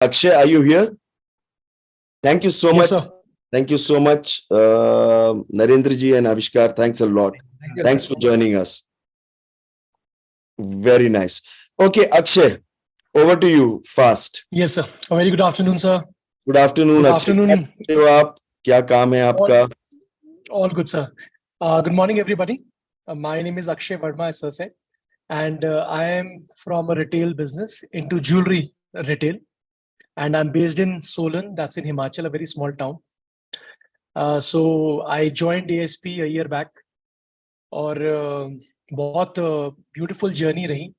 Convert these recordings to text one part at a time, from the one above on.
Akshay, are you here? Thank you so Yes, much. sir. Thank you so much, Narendra ji and Avishkar. Thanks a lot. Thanks for joining us. Very nice. Okay, Akshay, over to you fast. Yes, sir. A very good afternoon, sir. Good afternoon, Good Akshay. afternoon. कैसे हो आप? क्या काम है आपका? All good, sir. Good morning, everybody. My name is Akshay Verma, as sir said, and I am from a retail business into jewelry retail, and I'm based in Solan, that's in Himachal, a very small town. So I joined ASP a year back, और बहुत beautiful journey रही.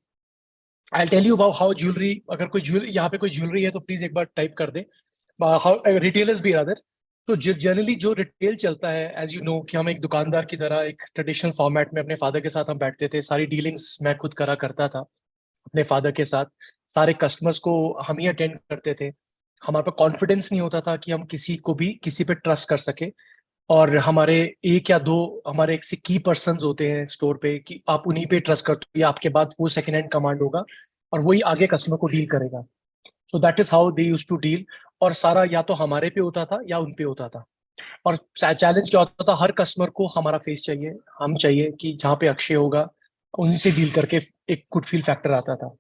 I'll tell you about how jewelry. अगर कोई jewellery यहाँ पे कोई jewellery है तो प्लीज एक बार टाइप कर दे. रिटेलर्स भी रादर. तो जनरली जो रिटेल चलता है, एज यू नो, कि हम एक दुकानदार की तरह एक ट्रेडिशनल फॉर्मेट में अपने फादर के साथ हम बैठते थे. सारी डीलिंग्स मैं खुद करा करता था अपने फादर के साथ. सारे कस्टमर्स को हम ही अटेंड करते थे. हमारे पे कॉन्फिडेंस नहीं होता था कि हम किसी को भी किसी पे ट्रस्ट कर सके. और हमारे एक या दो हमारे एक की पर्सन्स होते हैं स्टोर पे कि आप उन्हीं पे ट्रस्ट करते हो, या आपके बाद वो सेकंड हैंड कमांड होगा और वही आगे कस्टमर को डील करेगा. So that is how they used to deal. और सारा या तो हमारे पे होता था या उन पे होता था. और चैलेंज क्या होता था, हर कस्टमर को हमारा फेस चाहिए, हम चाहिए कि जहाँ पे अक्षय होगा उनसे डील करके एक गुड फील फैक्टर आता था.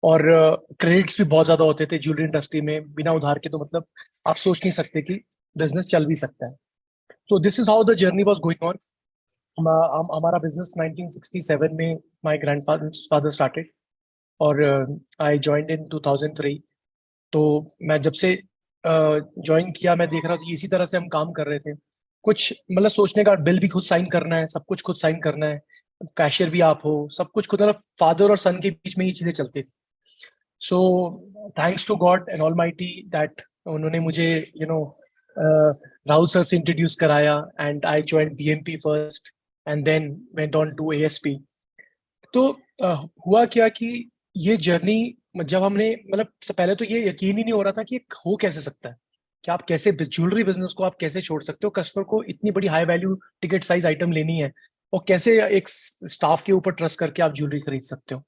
और क्रेडिट्स भी बहुत ज्यादा होते थे ज्वेलरी इंडस्ट्री में. बिना उधार के तो मतलब आप सोच नहीं सकते कि बिजनेस चल भी सकता है. सो this is how the journey was going on. हमारा बिजनेस 1967 में माय ग्रैंडफादर स्टार्टेड, और आई जॉइंड इन 2003. तो मैं जब से ज्वाइन किया, मैं देख रहा हूँ कि इसी तरह से हम काम कर रहे थे. कुछ मतलब सोचने का, बिल भी खुद साइन करना है, सब कुछ खुद साइन करना है, कैशियर भी आप हो, सब कुछ खुद. मतलब फादर और सन के बीच में ये चीजें चलती थी. So thanks to god and almighty that उन्होंने मुझे राहुल सर से इंट्रोड्यूस कराया, and I join BMP first and then went on to ASP. तो हुआ क्या कि ये जर्नी जब हमने मतलब पहले तो ये यकीन ही नहीं हो रहा था कि ये हो कैसे सकता है, कि आप कैसे ज्वेलरी बिजनेस को आप कैसे छोड़ सकते हो. कस्टमर को इतनी बड़ी high value ticket size item लेनी है, और कैसे एक स्टाफ के ऊपर ट्रस्ट करके आप ज्वेलरी खरीद सकते हो.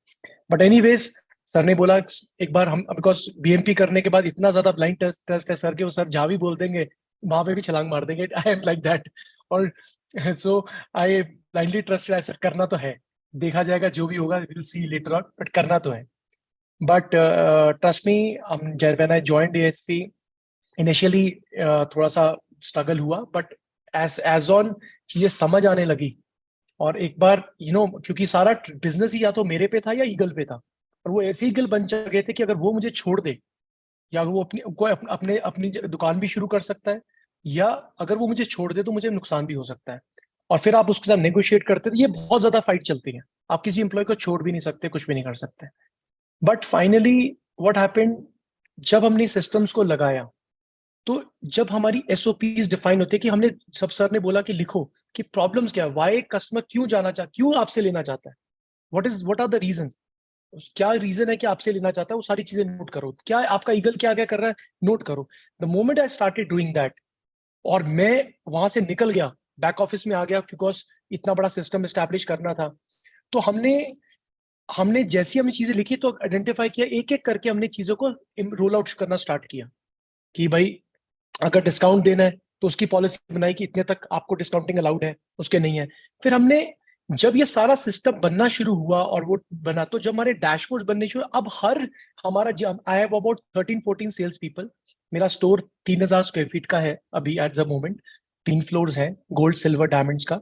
बट एनीवेज, सर ने बोला एक बार हम, बिकॉज बीएमपी करने के बाद इतना ज्यादा ब्लाइंड ट्रस्ट है सर के, वो सर जहाँ भी बोल देंगे वहां पे भी छलांग मार देंगे. I am like that. और सो आई ब्लाइंडली ट्रस्ट, ऐसा करना तो है, देखा जाएगा जो भी होगा, will see later on, but करना तो है. But trust me, when I joined ASP initially थोड़ा सा स्ट्रगल हुआ, बट एज ऑन चीजें समझ आने लगी. और एक बार क्योंकि सारा बिजनेस ही या तो मेरे पे था या ईगल पे था, और वो ऐसे ईगल बन गए थे कि अगर वो मुझे छोड़ दे, या वो अपनी दुकान भी शुरू कर सकता है, या अगर वो मुझे छोड़ दे तो मुझे नुकसान भी हो सकता है. और फिर आप उसके साथ नेगोशिएट करते थे. ये बहुत ज्यादा फाइट चलती है. आप किसी एम्प्लॉय को छोड़ भी नहीं सकते, कुछ भी नहीं कर सकते. बट फाइनली व्हाट हैपेंड, जब हमने सिस्टम्स को लगाया, तो जब हमारी एसओपीज डिफाइन होती है कि हमने, सब सर ने बोला कि लिखो कि प्रॉब्लम्स क्या है, वाई कस्टमर क्यों आपसे लेना चाहता है, व्हाट आर द रीजन, क्या रीजन है कि आपसे लेना चाहता है, वो सारी चीजें नोट करो. क्या आपका ईगल क्या क्या कर रहा है, नोट करो. The moment I started doing that, और मैं वहां से निकल गया, बैक ऑफिस में आ गया, बिकॉज इतना बड़ा सिस्टम एस्टैब्लिश करना था. तो हमने हमने जैसी हमने चीजें लिखी तो आइडेंटिफाई किया, एक एक करके हमने चीजों को रोल आउट करना स्टार्ट किया. कि भाई अगर डिस्काउंट देना है तो उसकी पॉलिसी बनाई कि इतने तक आपको डिस्काउंटिंग अलाउड है, उसके नहीं है. फिर हमने, जब ये सारा सिस्टम बनना शुरू हुआ और वो बना, तो जब हमारे डैशबोर्ड बनने शुरू, अब I have about 13-14 sales people. मेरा स्टोर 3000 स्क्वायर फीट का है अभी एट द मोमेंट. 3 फ्लोर्स हैं, गोल्ड सिल्वर डायमंड्स का.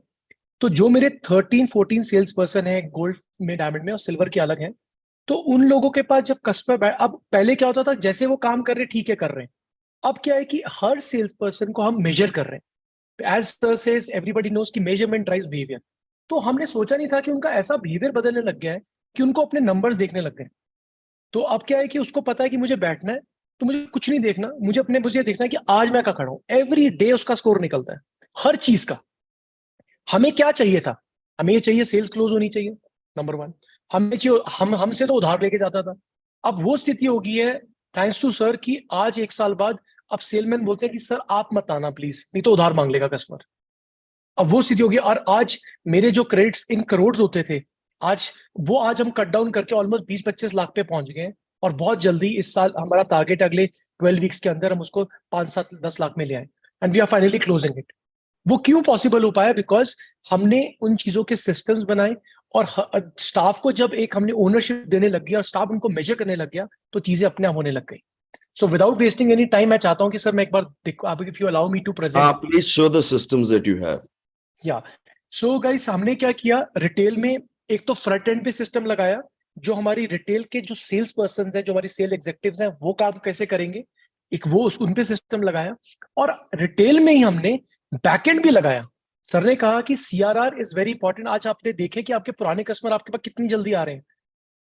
तो जो मेरे 13-14 सेल्स पर्सन है गोल्ड में, डायमंड में और सिल्वर के अलग हैं, तो उन लोगों के पास जब कस्टमर, अब पहले क्या होता था, जैसे वो काम कर रहे ठीक है कर रहे हैं. अब क्या है कि हर सेल्स पर्सन को हम मेजर कर रहे हैं. As sir says, everybody knows कि मेजरमेंट ड्राइव्स बिहेवियर. तो हमने सोचा नहीं था कि उनका ऐसा बिहेवियर बदलने लग गया है कि उनको अपने नंबर्स देखने लग गए. तो अब क्या है कि उसको पता है कि मुझे बैठना है तो मुझे कुछ नहीं देखना, मुझे देखना है कि आज मैं क्या खड़ा हूं. एवरी डे उसका स्कोर निकलता है, हर चीज का. हमें क्या चाहिए था, हमें ये चाहिए सेल्स क्लोज होनी चाहिए, नंबर 1. हमें चाहिए, हमसे तो उधार लेके जाता था. अब वो स्थिति हो गई है, थैंक्स टू सर, कि आज 1 साल बाद अब सेलमैन बोलते हैं कि सर आप मत आना प्लीज, नहीं तो उधार मांग लेगा कस्टमर. अब वो स्थिति हो गई. और आज मेरे जो क्रेडिट्स इन करोड़ होते थे, आज हम कट डाउन करके ऑलमोस्ट 20-25 लाख पे पहुंच गए. और बहुत जल्दी इस साल हमारा टारगेट, अगले 12 वीक्स के अंदर हम उसको 5-7-10 लाख में ले आए and we are finally closing it. वो क्यों पॉसिबल हो पाया? बिकॉज हमने उन चीजों के सिस्टम्स बनाए और स्टाफ को जब एक हमने ओनरशिप देने लग गया और स्टाफ उनको मेजर करने लग गया तो चीजें अपने आप होने लग गई। So without wasting any time मैं चाहता हूं कि सर मैं एक बार देखो, आप if you allow me to present. Please show the systems that you have. या सो गाइस, हमने क्या किया रिटेल में, एक तो फ्रंट एंड पे सिस्टम लगाया, जो हमारी रिटेल के जो सेल्स पर्सन हैं, जो हमारी सेल एग्जीक्यूटिव्स हैं, वो काम कैसे करेंगे, एक वो उन पे सिस्टम लगाया। और रिटेल में ही हमने बैकएंड भी लगाया। सर ने कहा कि सीआरआर इज वेरी इंपॉर्टेंट। आज आपने देखे कि आपके पुराने कस्टमर आपके पास कितनी जल्दी आ रहे हैं,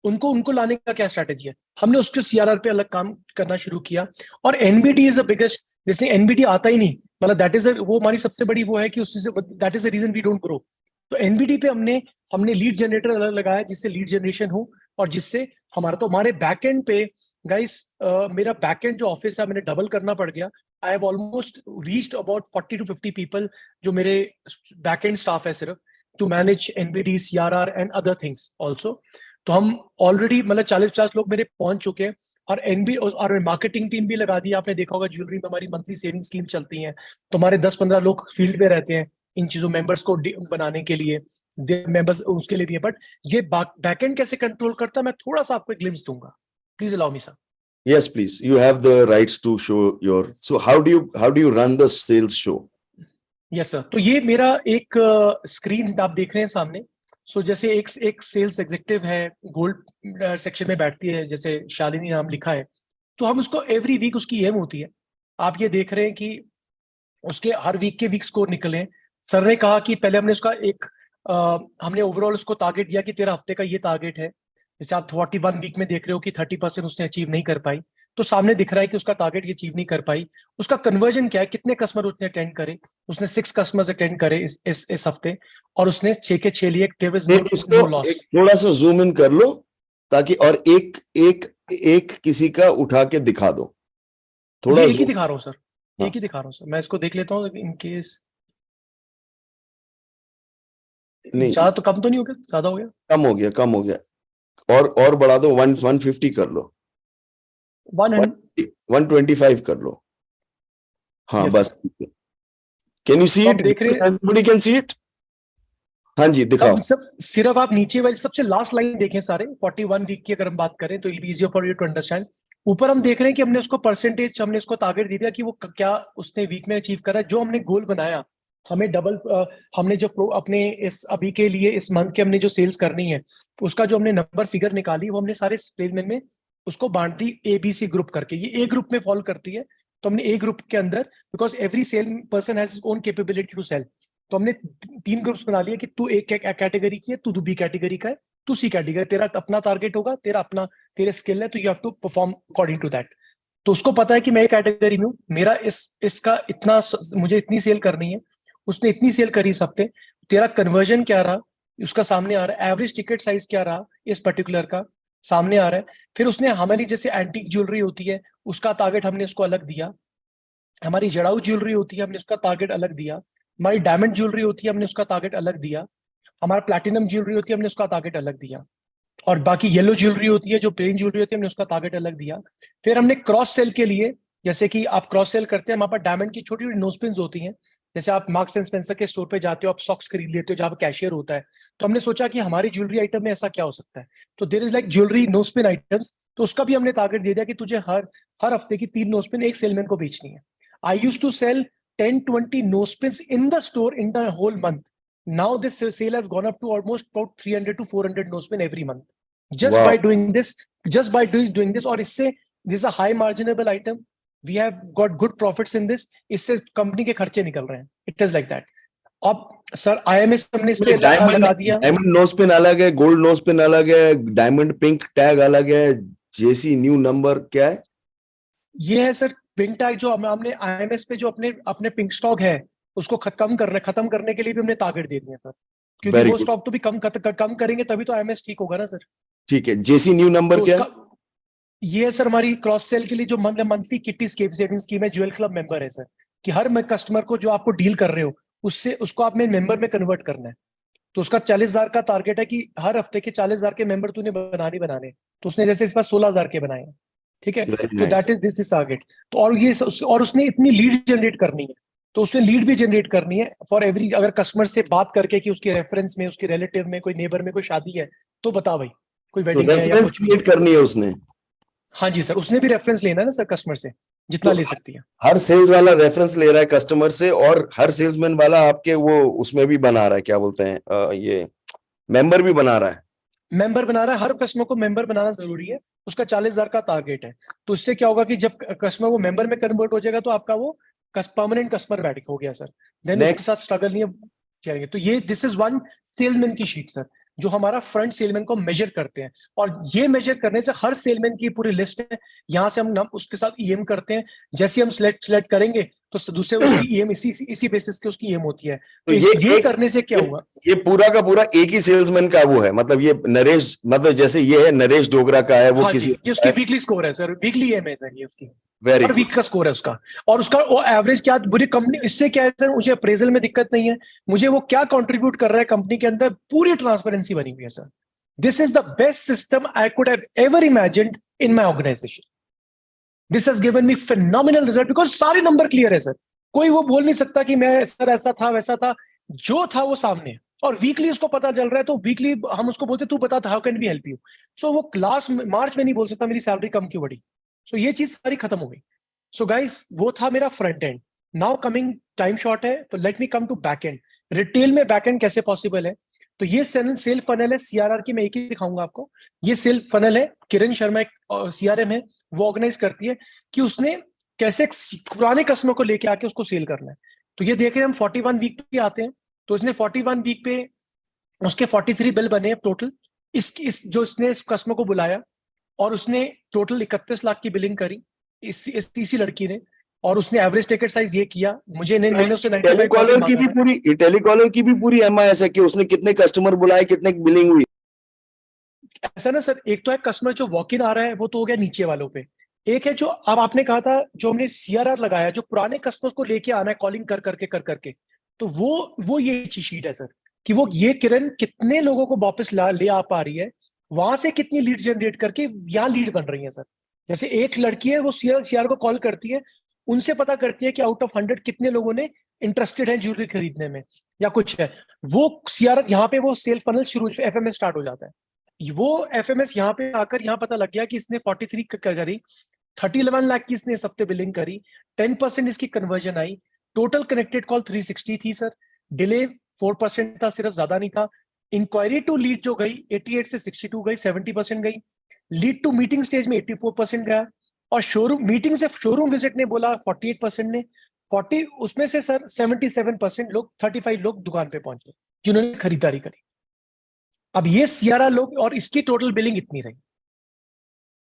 उनको उनको लाने का क्या स्ट्रैटेजी है। हमने उसके सीआरआर पे अलग काम करना शुरू किया। और एनबीडी इज द बिगेस्ट, जैसे एनबीडी आता ही नहीं, मतलब दैट इज वो हमारी सबसे बड़ी वो है कि उससे that is the reason we don't grow. तो एनबीडी पे हमने लीड जनरेटर अलग लगाया जिससे लीड जनरेशन हो, और जिससे हमारे बैकएंड पे गाइस, मेरा बैकएंड जो ऑफिस है मैंने डबल करना पड़ गया। I have almost reached about 40 to 50 people जो मेरे बैकएंड स्टाफ है सिर्फ, to manage NBD, CRR and other things also. तो हम ऑलरेडी मतलब 40-50 लोग मेरे पहुंच चुके हैं। और एनबी और मार्केटिंग टीम भी लगा दी। आपने देखा होगा ज्वेलरी में हमारी मंथली सेविंग स्कीम चलती है, तो हमारे 10-15 लोग फील्ड पे रहते हैं इन चीजों, मेंबर्स को बनाने के लिए, मेंबर्स उसके लिए भी है। बट ये बैकएंड कैसे कंट्रोल करता है, मैं थोड़ा सा आपको ग्लिम्स दूंगा। Please allow me sir. Yes, please. You have the rights to show your. So how do you run the sales show? Yes sir, तो ये मेरा एक स्क्रीन आप देख रहे हैं सामने। सो जैसे एक सेल्स एग्जीक्यूटिव है, गोल्ड सेक्शन में बैठती है, जैसे शालिनी नाम लिखा है, तो हम उसको एवरी वीक उसकी एम होती है। आप ये देख रहे हैं कि उसके हर वीक के वीक स्कोर निकले हैं। सर ने कहा कि पहले हमने उसका हमने ओवरऑल उसको टारगेट दिया कि तेरा हफ्ते का ये टारगेट है। जैसे आप 41 वीक में देख रहे हो कि 30% उसने अचीव नहीं कर पाई, तो सामने दिख रहा है कि उसका टारगेट ये अचीव नहीं कर पाई। उसका कन्वर्जन क्या है, कितने कस्टमर उसने अटेंड करे, उसने 6 कस्टमर्स अटेंड करे इस हफ्ते, और उसने 6 के 6 लिए, देयर वाज नो लॉस। थोड़ा सा जूम इन कर लो ताकि, और एक एक एक किसी का उठा के दिखा दो थोड़ा। एक ही दिखा रहा हूँ सर, हाँ। एक ही दिखा रहा हूँ सर। मैं इसको देख लेता हूँ इन केस। नहीं, ज्यादा तो कम तो नहीं हो गया? ज्यादा हो गया? कम हो गया। और बढ़ा दो, 150 कर लो, 100। 125 कर लो। हाँ Yes, बस। कैन यू सी तो इट? आप देख रहे हैं, एवरीबॉडी कैन सी इट? हाँ जी, दिखाओ। अब सब सिर्फ आप नीचे वाली सबसे लास्ट लाइन देखें सारे 41 वीक की अगर हम बात करें तो it easier for you to understand. ऊपर हम देख रहे हैं कि हमने उसको परसेंटेज, हमने उसको टारगेट दे दिया कि वो क्या उसने वीक में अचीव करा। जो हमने गोल बनाया, हमें डबल, हमने जो अपने इस अभी के लिए इस मंथ के हमने जो सेल्स करनी है, उसका जो हमने नंबर फिगर निकाली, वो हमने सारे सेल्समैन में उसको बांट दी ABC ग्रुप करके। ये A ग्रुप में फॉलो करती है, तो हमने A ग्रुप के अंदर, because every sale person has own capability to sell, तो हमने 3 ग्रुप्स बना लिए कि तू एक कैटेगरी की है, तू B कैटेगरी का है, तू C कैटेगरी, तेरा अपना टारगेट होगा, तेरा अपना, तेरे स्किल है, तो you have to perform according to that. तो उसको पता है कि मैं एक कैटेगरी में हूँ, मेरा इसका इतना, मुझे इतनी सेल करनी है, उसने इतनी सेल करी इस हफ्ते, तेरा कन्वर्जन क्या रहा उसका सामने आ रहा है, एवरेज टिकट साइज क्या रहा इस पर्टिकुलर का सामने आ रहा है। फिर उसने हमारी जैसे एंटीक ज्वेलरी होती है उसका टारगेट हमने उसको अलग दिया, हमारी जड़ाऊ ज्वेलरी होती है हमने उसका टारगेट अलग दिया, हमारी डायमंड ज्वेलरी होती है हमने उसका टारगेट अलग दिया, हमारा प्लैटिनम ज्वेलरी होती है हमने उसका टारगेट अलग दिया, और बाकी येलो ज्वेलरी होती है जो प्लेन ज्वेलरी होती है हमने उसका टारगेट अलग दिया। फिर हमने क्रॉस सेल के लिए, जैसे कि आप क्रॉस सेल करते हैं, हमारे पास डायमंड की छोटी छोटी नोजपिन्स होती हैं, जैसे आप मार्क्स एंड स्पेंसर के स्टोर पे जाते हो, आप सॉक्स खरीद लेते हो जहाँ पे कैशियर होता है, तो हमने सोचा कि हमारी ज्वेलरी आइटम में ऐसा क्या हो सकता है, तो there is like jewellery nosepin item, तो उसका भी हमने टारगेट दे दिया कि तुझे हर हफ्ते की 3 नोजपिन एक सेलमैन को बेचनी है। I used to sell 10-20 nosepins in the store in the whole month. Now this sale has gone up to almost about 300 to 400 nose every month. Just Wow. by doing this, doing this, और इससे this is a high marginable item. We have got good profits in this. इससे company के खर्चे निकल रहे हैं. It is like that. अब sir IMS हमने इस पे लगा दिया. डायमंड नोज पिन अलग है, गोल्ड नोज पिन अलग है, डायमंड पिंक टैग अलग है, जेसी न्यू नंबर क्या है? ये है सर पिंक टैग, जो हमने IMS पे जो अपने पिंक स्टॉक है उसको खत्म करने के लिए भी हमने टारगेट दे दिया सर, क्योंकि Very वो good. स्टॉक तो भी कम करेंगे तभी तो IMS ठीक होगा ना सर। ठीक है, जेसी न्यू नंबर तो क्या है? उसका ये है सर हमारी क्रॉस सेल के लिए जो मंथली किट्टी सेविंग स्कीम है, ज्वेल क्लब मेंबर है सर, कि हर कस्टमर को जो आपको डील कर रहे हो उसको आपने मेंबर में कन्वर्ट करना है। तो उसका 40,000 का टारगेट है कि हर हफ्ते के 40,000 के मेंबर तूने बनाने, तो उसने जैसे इस बार 16,000 के बनाए हैं। ठीक है, Very तो nice. That is this target. तो और उसने इतनी लीड जनरेट करनी है, तो उसने लीड भी जनरेट करनी है फॉर एवरी, अगर कस्टमर से बात करके कि उसके रेफरेंस में, उसके रिलेटिव में, कोई नेबर में कोई शादी है, तो बता भाई कोई तो वेडिंग है या रेफरेंस कुछ। क्रिएट करनी है उसने। हाँ जी सर, उसने भी रेफरेंस लेना है ना सर कस्टमर से, जितना तो ले सकती है। हर सेल्स वाला रेफरेंस ले रहा है कस्टमर से, और हर सेल्समैन वाला आपके वो उसमें भी बना रहा है, क्या बोलते हैं, ये मेंबर भी बना रहा है। मेंबर बना रहा है, हर कस्टमर को मेंबर बनाना जरूरी है। उसका 40,000 का टारगेट है। तो इससे क्या होगा कि जब कस्टमर वो मेंबर में कन्वर्ट हो जाएगा, तो आपका वो परमानेंट कस्टमर बैठ हो गया सर, देन उसके नेक्स्ट, साथ स्ट्रगल नहीं चाहिए। तो ये दिस इज वन सेलमैन की शीट सर, जो हमारा फ्रंट सेलमैन को मेजर करते हैं। और ये मेजर करने से हर सेलमैन की पूरी लिस्ट है, यहाँ से हम नाम उसके साथ ईएम करते हैं। जैसे हम सिलेक्ट करेंगे तो दूसरे उसकी ईएम इसी बेसिस के उसकी ईएम होती है। तो तो ये एक करने से क्या हुआ, ये पूरा का पूरा एक ही सेल्समैन का वो है, मतलब ये नरेश, मतलब जैसे ये है नरेश डोगरा का है, वो हाँ किसी जी, ये उसकी वीकली स्कोर है सर, वीकली ईएम है सर ये उसकी, वेरी हर गुड। वीक का स्कोर है उसका। और उसका वो एवरेज क्या, बुरी कंपनी, इससे क्या है सर, मुझे अप्रेजल में दिक्कत नहीं है, मुझे वो क्या कंट्रीब्यूट कर रहा है कंपनी के अंदर, पूरी ट्रांसपेरेंसी बनी हुई है sir. This is the best system I could have ever imagined in my organisation. This has given me phenomenal result, because सारे नंबर क्लियर है सर। कोई वो बोल नहीं सकता कि मैं सर ऐसा था वैसा था, जो था वो सामने है। और वीकली उसको पता चल रहा है, तो वीकली हम उसको बोलते तू बता how can we help you. So वो क्लास मार्च में नहीं बोल सकता मेरी सैलरी कम क्यों बढ़ी। सो ये चीज सारी खत्म हो गई। सो गाइस, वो था मेरा front end. Now coming, time short है तो let me come to back end. Retail में बैक एंड कैसे पॉसिबल है, तो ये सेल फनल है सीआरआर की, मैं एक ही दिखाऊंगा आपको। ये सेल फनल है, किरण शर्मा एक सीआरएम है, वो ऑर्गेनाइज करती है कि उसने कैसे पुराने कस्टमर को लेके आके उसको सेल करना है। तो ये देख रहे हैं हम 41 वीक पे आते हैं, तो इसने 41 वीक पे उसके 43 बिल बने टोटल। इस जो इसने इस कस्टमर को बुलाया, और उसने टोटल 31 लाख की बिलिंग करी इसी लड़की ने। और उसने एवरेज टिकट साइज ये किया, मुझे मैंने उससे 95,000 टेलीकॉलर की भी मांगा था। पूरी, टेलीकॉलर की भी पूरी एमआईएस है कि उसने कितने कस्टमर बुलाए, कितने बिलिंग हुई। ऐसा ना सर, एक तो है कस्टमर जो वॉक इन आ रहा है, वो तो हो गया नीचे वालों पे। एक है जो अब आपने कहा था, जो हमने सीआरआर लगाया, जो पुराने कस्टमर्स को लेके आना है कॉलिंग कर करके, तो वो ये शीट है सर, कि वो ये किरण कितने लोगों को वापस ले आ पा रही है, वहां से कितनी लीड जनरेट करके यहाँ लीड बन रही है सर। जैसे एक लड़की है, वो सीआर को कॉल करती है, उनसे पता करती है कि आउट ऑफ 100 कितने लोगों ने इंटरेस्टेड है ज्वेलरी खरीदने में या कुछ है। वो सीआर यहाँ पे वो सेल फनल शुरू एफएमएस स्टार्ट हो जाता है। वो एफएमएस यहाँ पे आकर यहाँ पता लग गया कि इसने 43 करी, 31 लाख की इसने इस हफ्ते बिलिंग करी, 10% इसकी कन्वर्जन आई, टोटल कनेक्टेड कॉल 360 थी सर, डिले 4% था, सिर्फ ज्यादा नहीं था। इंक्वायरी टू लीड जो गई 88 से 62 गई, 70% गई। लीड टू मीटिंग स्टेज में 84% गया। और शोरूम मीटिंग से शोरूम विजिट ने बोला 48% ने, 40 उसमें से सर 77% लोग, 35 लोग दुकान पे पहुंचे जिन्होंने खरीदारी करी। अब ये सीआरआर लोग, और इसकी टोटल बिलिंग इतनी रही।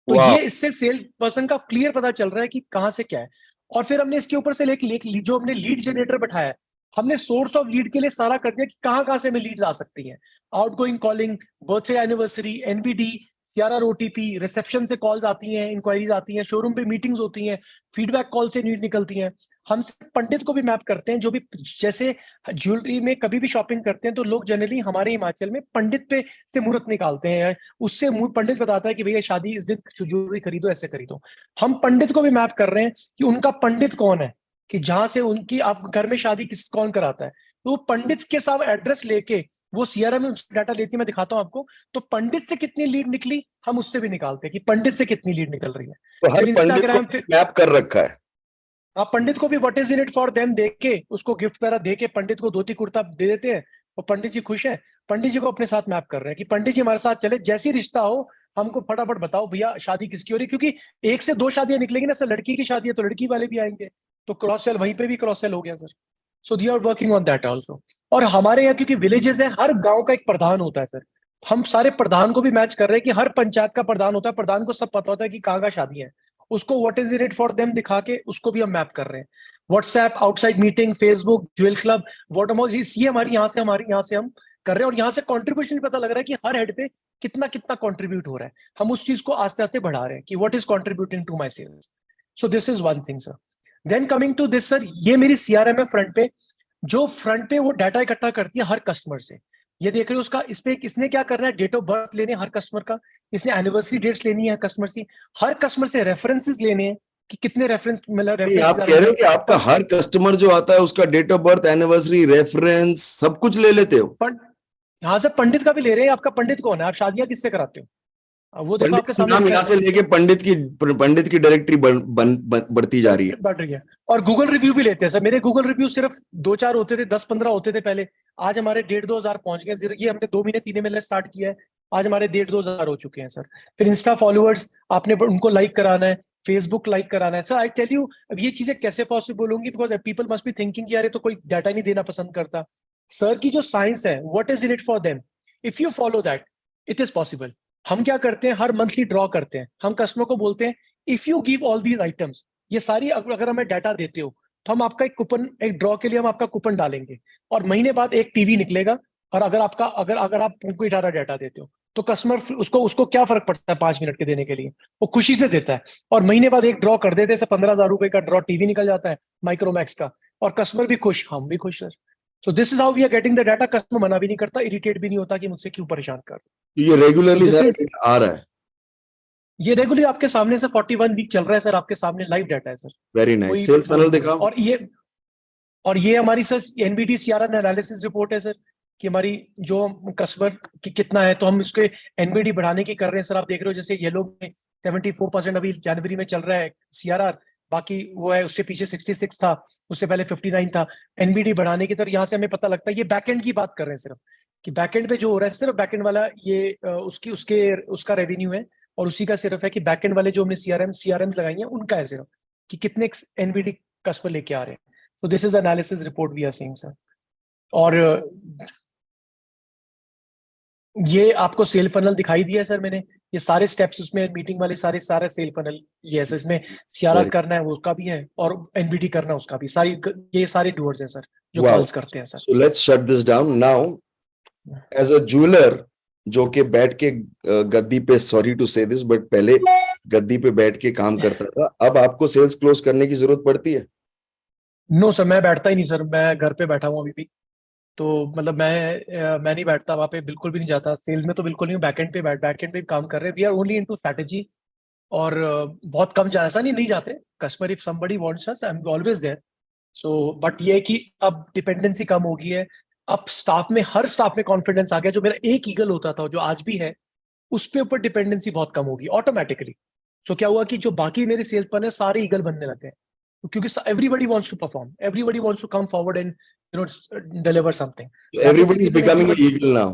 तो वाह, ये इससे सेल पर्सन का क्लियर पता चल रहा है कि कहां से क्या है। और फिर हमने इसके ऊपर से जो हमने लीड जनरेटर बैठाया है, हमने सोर्स ऑफ लीड के लिए सारा कर दिया कि कहां कहां से हमें लीड्स आ सकती हैं। Outgoing calling, birthday anniversary, NBD, CRR OTP, reception से कॉल्स आती हैं, इंक्वायरीज आती हैं, शोरूम पे मीटिंग्स होती हैं, फीडबैक कॉल से लीड निकलती हैं। हम सिर्फ पंडित को भी मैप करते हैं, जो भी जैसे ज्वेलरी में कभी भी शॉपिंग करते हैं, तो लोग जनरली हमारे हिमाचल में पंडित पे से मुहूर्त निकालते हैं, उससे पंडित बताता है कि भैया शादी इस दिन ज्वेलरी खरीदो, ऐसे खरीदो। हम पंडित को भी मैप कर रहे हैं कि उनका पंडित कौन है, कि जहां से उनकी आप घर में शादी कौन कराता है, तो वो पंडित के साथ एड्रेस लेके वो सीआरएम में डाटा लेती है। मैं दिखाता हूं आपको, तो पंडित से कितनी लीड निकली हम उससे भी निकालते हैं कि पंडित से कितनी लीड निकल रही है। तो हर फिर पंडित को इंस्टाग्राम, फिर मैप कर रखा है। आप पंडित को भी what is in it for them देख के, उसको गिफ्ट वगैरह दे के पंडित को धोती कुर्ता दे देते हैं, और पंडित जी खुश है। पंडित जी को अपने साथ मैप कर रहे हैं कि पंडित जी हमारे साथ चले, जैसी रिश्ता हो हमको फटाफट बताओ भैया शादी किसकी हो रही है, क्योंकि 1 से 2 शादियां निकलेंगी ना सर, लड़की की शादी है तो लड़की वाले भी आएंगे, तो क्रॉस सेल वहीं पे भी क्रॉस सेल हो गया sir. So they are working on that also. और हमारे यहाँ क्योंकि विलेजेस है, हर गांव का एक प्रधान होता है सर, हम सारे प्रधान को भी मैच कर रहे हैं कि हर पंचायत का प्रधान होता है, प्रधान को सब पता होता है कि कहाँ का शादी है, उसको what is the rate for them दिखा के उसको भी हम मैप कर रहे हैं। WhatsApp, outside meeting, Facebook, jewel club, वॉटमोज, ये हमारे यहाँ से हम कर रहे हैं। और यहाँ से कंट्रीब्यूशन भी पता लग रहा है कि हर हेड पे कितना कितना कंट्रीब्यूट हो रहा है। हम उस चीज को आस्ते आस्ते बढ़ा रहे हैं कि what is contributing to my sales. So this is one thing sir. Then coming to this sir, ये मेरी सीआरएम है फ्रंट पे, जो फ्रंट पे वो डाटा इकट्ठा करती है हर कस्टमर से। ये देख रहे हो उसका, इस पे इसने क्या करना है, डेट ऑफ बर्थ लेने हर कस्टमर का, इसने एनिवर्सरी डेट्स लेनी है कस्टमर से, हर कस्टमर से रेफरेंसेस लेने हैं कि कितने रेफरेंस मतलब नहीं, आप रेफरेंसेस कह रहे हो कि आपका और हर कस्टमर जो आता है उसका date of birth, anniversary, reference सब कुछ ले लेते हो? यहाँ से पंडित का भी ले रहे हैं। आपका पंडित कौन है, आप शादियां किससे कराते हो? अब वो देखो पंडित आपके का सामने नाम यहाँ से लेके पंडित की डायरेक्टरी बढ़ती जा रही है। बढ़ रही है। और गूगल रिव्यू भी लेते हैं सर, मेरे गूगल रिव्यू सिर्फ 2-4 होते थे, 10-15 होते थे पहले, आज हमारे 1,500-2,000 पहुंच गए। ये हमने 2 महीने 3 महीने स्टार्ट किया है, आज हमारे 1,500-2,000 हो चुके हैं सर। फिर इंस्टा फॉलोअर्स आपने उनको लाइक कराना है, फेसबुक लाइक कराना है सर। आई टेल यू, अब ये चीजें कैसे पॉसिबल होंगी, because people must be thinking यार ये तो कोई डाटा नहीं देना पसंद करता। सर की जो साइंस है, what is in it for them, if you follow that it is possible. हम क्या करते हैं, हर मंथली ड्रॉ करते हैं, हम कस्टमर को बोलते हैं if you give all these items, ये सारी अगर हमें डाटा देते हो तो हम आपका एक कूपन, एक ड्रॉ के लिए हम आपका कूपन डालेंगे, और महीने बाद एक टीवी निकलेगा। और अगर आपका अगर अगर आप उनको 18 डाटा देते हो तो कस्टमर उसको उसको क्या फर्क पड़ता है 5 मिनट के देने के लिए, वो खुशी से देता है। और महीने बाद एक ड्रॉ कर देते हैं, 15,000 रुपए का ड्रॉ टीवी निकल जाता है माइक्रोमैक्स का, और कस्टमर भी खुश, हम भी खुश sir. So this is how we are getting the data. Customer मना भी नहीं करता, इरिटेट भी नहीं होता कि मुझसे क्यों परेशान कर। तो ये तो रेगुलरली दिस सारा इज, data आ रहा है? ये रेगुलरली आपके सामने से 41 वीक चल रहा है सर, आपके सामने लाइव डाटा है सर। Very nice. कोई सेल्स वो फनल नहीं है। दिखाओ। और ये हमारी sir NBD CRN analysis report है सर, कि हमारी जो कस्टमर की कितना है, तो हम इसके एनबीडी बढ़ाने की कर रहे हैं सर। आप देख रहे हो जैसे येलो में 74% अभी जनवरी में चल रहा है सीआरआर, बाकी वो है, उससे पीछे 66 था, उससे पहले 59 था। एनबीडी बढ़ाने की तरफ यहाँ से हमें पता लगता है, ये बैकएंड की बात कर रहे हैं सिर्फ, कि बैकएंड पे जो हो रहा है सिर्फ बैकएंड वाला ये उसकी उसके उसका रेवेन्यू है, और उसी का सिर्फ है कि बैकएंड वाले जो हमने सीआरएम लगाई है उनका है सिर्फ, कि कितने एनबीडी कस्टमर लेके आ रहे हैं। तो this is analysis report we are seeing sir. और ये आपको सेल फनल दिखाई दिया है सर मैंने, ये सारे स्टेप्स उसमें मीटिंग वाले सारे सारे सेल फनल, ये है इसमें सीआरआर Very- करना है वो उसका भी है, और एनबीडी करना है उसका भी, सारी ये सारे डूअर्स हैं सर जो Wow. कॉल्स करते हैं sir. So let's shut this down now. As a jeweler, जो कि बैठ के गद्दी पे, सॉरी टू से दिस, बट पहले गद्दी पे बैठ के काम करता था, अब आपको सेल्स क्लोज करने की जरूरत पड़ती है? नो सर, मैं बैठता ही नहीं सर, मैं घर पे बैठा हूँ अभी भी। तो मतलब मैं नहीं बैठता वहाँ पे, बिल्कुल भी नहीं जाता सेल्स में, तो बिल्कुल नहीं। बैकएंड पे बैकएंड पे काम कर रहे हैं, we are only into strategy. और बहुत कम ऐसा नहीं जाते customer, if somebody wants us I am always there. So but ये है कि अब डिपेंडेंसी कम हो गई है, अब स्टाफ में, हर स्टाफ में कॉन्फिडेंस आ गया। जो मेरा एक ईगल होता था जो आज भी है, उस पे ऊपर डिपेंडेंसी बहुत कम होगी ऑटोमेटिकली। सो क्या हुआ कि जो बाकी मेरे सेल्स पर है सारे ईगल बनने लग गए, क्योंकि everybody wants to perform, everybody wants to come forward and deliver something. So everybody is becoming an eagle now.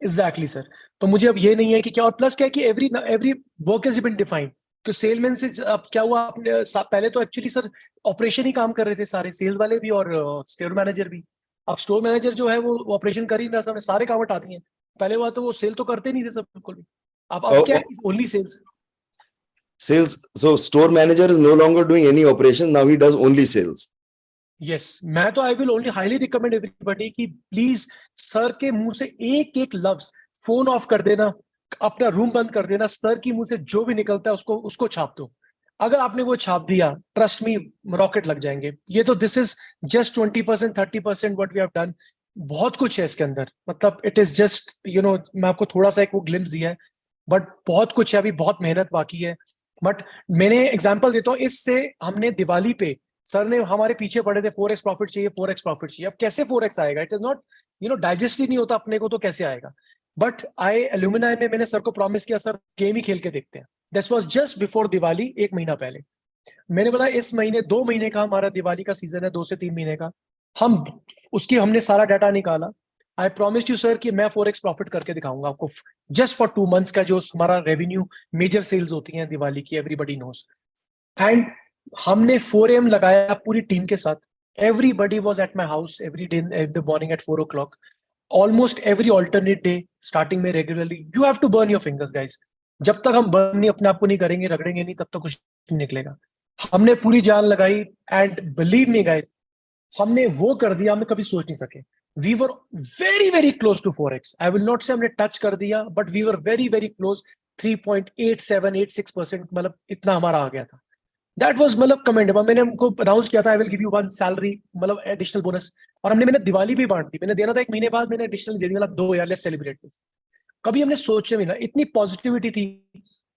Exactly sir. तो मुझे अब ये नहीं है कि क्या, और प्लस क्या है कि every every work is been defined. तो सेलमैन से अब क्या हुआ, आपने पहले तो एक्चुअली सर ऑपरेशन ही काम कर रहे थे सारे सेल्स वाले भी और स्टोर मैनेजर भी। अब स्टोर मैनेजर जो है वो ऑपरेशन कर ही नहीं रहा, सारे काम हटा दिए। पहले हुआ तो वो सेल तो करते नहीं थे सब बिल्कुल भी। अब क्या, only sales. Sales. So store manager is no longer doing any operation. Now he does only sales. Yes, मैं तो I will only highly recommend everybody कि प्लीज सर के मुंह से एक एक लफ्ज, फोन ऑफ कर देना, अपना रूम बंद कर देना, सर की मुंह से जो भी निकलता है उसको उसको छाप दो। अगर आपने वो छाप दिया, ट्रस्ट मी, रॉकेट लग जाएंगे। ये तो this is just 20% 30% what we have done. बहुत कुछ है इसके अंदर, मतलब इट इज जस्ट मैं आपको थोड़ा सा एक वो ग्लिम्स दिया है, बट बहुत कुछ है, अभी बहुत मेहनत बाकी है। बट मैंने एग्जाम्पल देता हूँ, इससे हमने दिवाली पे सर ने हमारे पीछे पड़े थे, 4x प्रॉफिट चाहिए, 4x प्रॉफिट चाहिए। अब कैसे 4x आएगा, इट इज नॉट डाइजेस्ट ही नहीं होता अपने को, तो कैसे आएगा। बट आई एल्यूमिनाई में मैंने सर को प्रॉमिस किया, सर गेम ही खेल के देखते हैं। This was just before Diwali, 1 महीना पहले। मैंने बोला इस महीने 2 महीने का हमारा दिवाली का सीजन है, 2 से 3 महीने का, हम उसकी हमने सारा डाटा निकाला। आई प्रॉमिस यू सर कि मैं 4x प्रॉफिट करके दिखाऊंगा आपको, जस्ट फॉर 2 मंथ्स का जो हमारा रेवेन्यू, मेजर सेल्स होती हैं दिवाली की, एवरीबडी नोस। एंड हमने 4 AM लगाया पूरी टीम के साथ। Everybody was at my house every day at the morning at 4 o'clock, almost every alternate day, starting में regularly. You have to burn your fingers guys. जब तक हम बर्न नहीं अपने आप को नहीं करेंगे, रगड़ेंगे नहीं, तब तक कुछ नहीं निकलेगा। हमने पूरी जान लगाई, एंड बिलीव मी गाइस, हमने वो कर दिया हमें कभी सोच नहीं सके। We were very very close to 4x। I will not say हमने टच कर दिया, but we were very very close. 3.8786%, मतलब इतना हमारा आ गया था। दैट वाज मतलब कमेंडेबल। मैंने उनको अनाउंस किया था I will give you one salary, मतलब एडिशनल बोनस, और मैंने दिवाली भी बांट दी। मैंने देना था 1 महीने बाद, मैंने एडिशनल दे दिया, मतलब 2 यार लेट्स सेलिब्रेट। कभी हमने सोचे भी ना, इतनी पॉजिटिविटी थी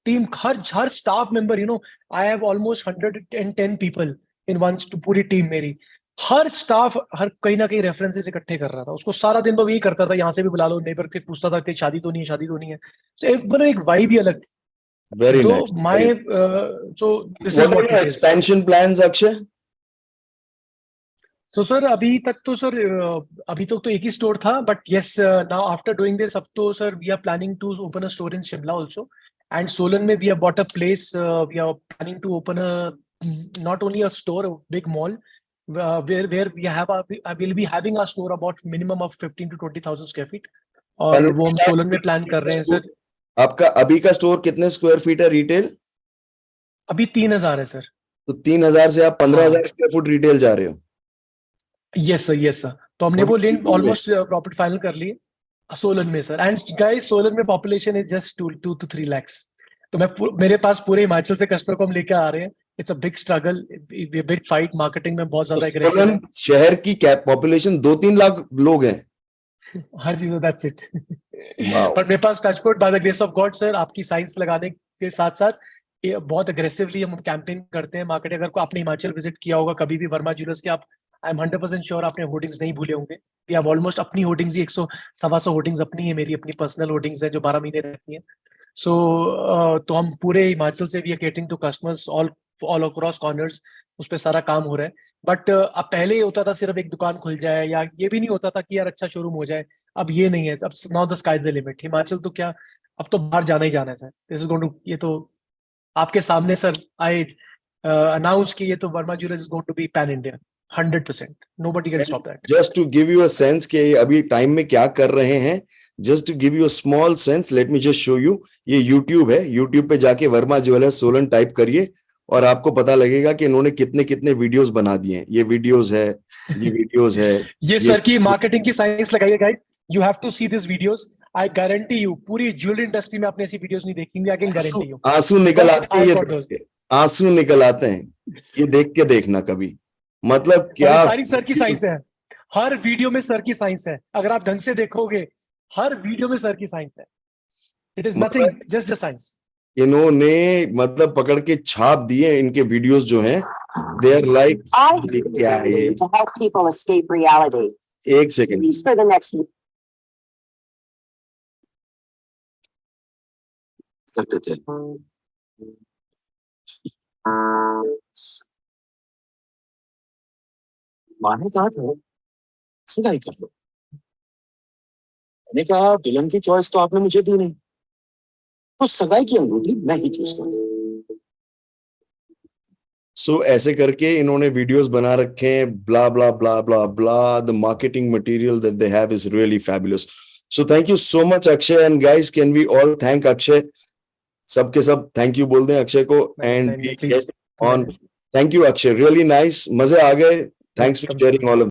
team, her staff member, I have almost 110 people in one, पूरी टीम मेरी। हर स्टाफ हर कहीं ना कहीं रेफरेंसेस इकट्ठे कर रहा था, उसको सारा दिन वो यही करता था, यहाँ से भी बुला लो, नेबर से पूछता था कि शादी तो नहीं है, शादी तो नहीं है। तो एक वाइब ही अलग थी। वेरी तो nice. My so this is what are what your it is. Expansion plans, Akshay? तो सर अभी तक तो सर अभी तक तो एक ही स्टोर था, but yes now after doing this, अब तो sir we are planning to open a store in Shimla also, and Solan में we have bought a place, we are planning to open a not only a store, big mall, where we have I will be having a store about minimum of 15 to 20,000 square feet, और वो हम 15 सोलन में square plan feet कर का रहे हैं store? Sir. आपका अभी का स्टोर कितने स्क्वायर फीट है रिटेल? अभी 3,000 है सर। तो 3,000 से आप 15,000 हाँ, स्क्वायर फुट रिटेल जा रहे हो? Yes sir, yes sir. तो हमने वो लैंड ऑलमोस्ट प्रॉपर्टी फाइनल कर ली है सोलन में सर। एंड गाइस, सोलन में population is just 2 to 3 lakhs। तो मेरे पास पूरे हिमाचल से कस्टमर को हम लेकर आ रहे हैं। It's a big struggle, big fight, marketing में बहुत तो ज्यादा एग्रेसिव सोलन है। शहर की कैप पॉपुलेशन 2-3 लाख लोग हैं। हर चीज, दैट्स इट। वाओ। पर मेरे पास touchwood by the grace of God sir, आपकी साइंस लगाने के साथ साथ ये बहुत अग्रेसिवली हम कैंपेन करते हैं, मार्केटिंग। अगर आपने हिमाचल विजिट किया होगा कभी भी वर्मा ज्वेलर्स के, आप आई एम 100% श्योर आपने होर्डिंग्स नहीं भूले होंगे। वी हैव ऑलमोस्ट अपनी होर्डिंग्स ही 100 सवा 100 होर्डिंग्स अपनी है, मेरी अपनी पर्सनल होर्डिंग्स है जो 12 महीने रहती हैं। सो तो हम पूरे हिमाचल से we are catering to customers all all across corners, उस पर सारा काम हो रहा है। बट अब पहले ये होता था सिर्फ एक दुकान खुल जाए, या ये भी नहीं होता था कि यार अच्छा शोरूम हो जाए। अब ये नहीं है, अब now the sky is the limit. Himachal तो क्या, अब तो बाहर जाना ही जाना है sir. This is going to, ये तो आपके सामने सर आई अनाउंस कि ये तो Verma jewellers is going to be pan India 100%। Nobody can stop that. Just to give you a sense कि अभी टाइम में क्या कर रहे हैं, just to give you a small sense, let me just show you. ये यूट्यूब है, YouTube पे जाके वर्मा ज्वेलर्स सोलन टाइप करिए और आपको पता लगेगा कि इन्होंने कितने कितने वीडियोस बना दिए हैं। ये वीडियोस है, ये वीडियोस है, ये ये सर की मार्केटिंग की साइंस लगाइए guys, you have to see this videos. I guarantee you पूरी ज्वेलरी इंडस्ट्री में आपने ऐसी वीडियोस नहीं देखी, आई कैन आंसू गारंटी यू, आंसू निकल बिकॉज आते हैं आई ये गॉट देख दोस। के। आंसू निकल आते हैं ये देख के, देखना कभी, मतलब और ये क्या सारी सर की साइंस है, हर वीडियो में सर की साइंस है, अगर आप ढंग से देखोगे हर वीडियो में सर की साइंस है। इट इज नथिंग, मतलब जस्ट अ साइंस। इन्होंने मतलब पकड़ के छाप दिए इनके वीडियोस जो हैं, दे आर लाइक क्या है ये? to help people escape reality. एक second, Please for the next करते थे। माने कहा था सगाई कर लो। मैंने कहा दुल्हन की चॉइस तो आपने मुझे दी नहीं, तो सगाई की अंगूठी मैं ही चूज करूंगा। सो ऐसे करके इन्होंने वीडियोस बना रखे हैं, blah blah blah blah blah. The marketing material that they have is really fabulous. So thank you so much Akshay, and guys can we all thank Akshay? सबके सब थैंक यू बोल दें अक्षय को, and please. On. Thank you Akshay, really nice, मजे आ गए। Thanks for sharing all of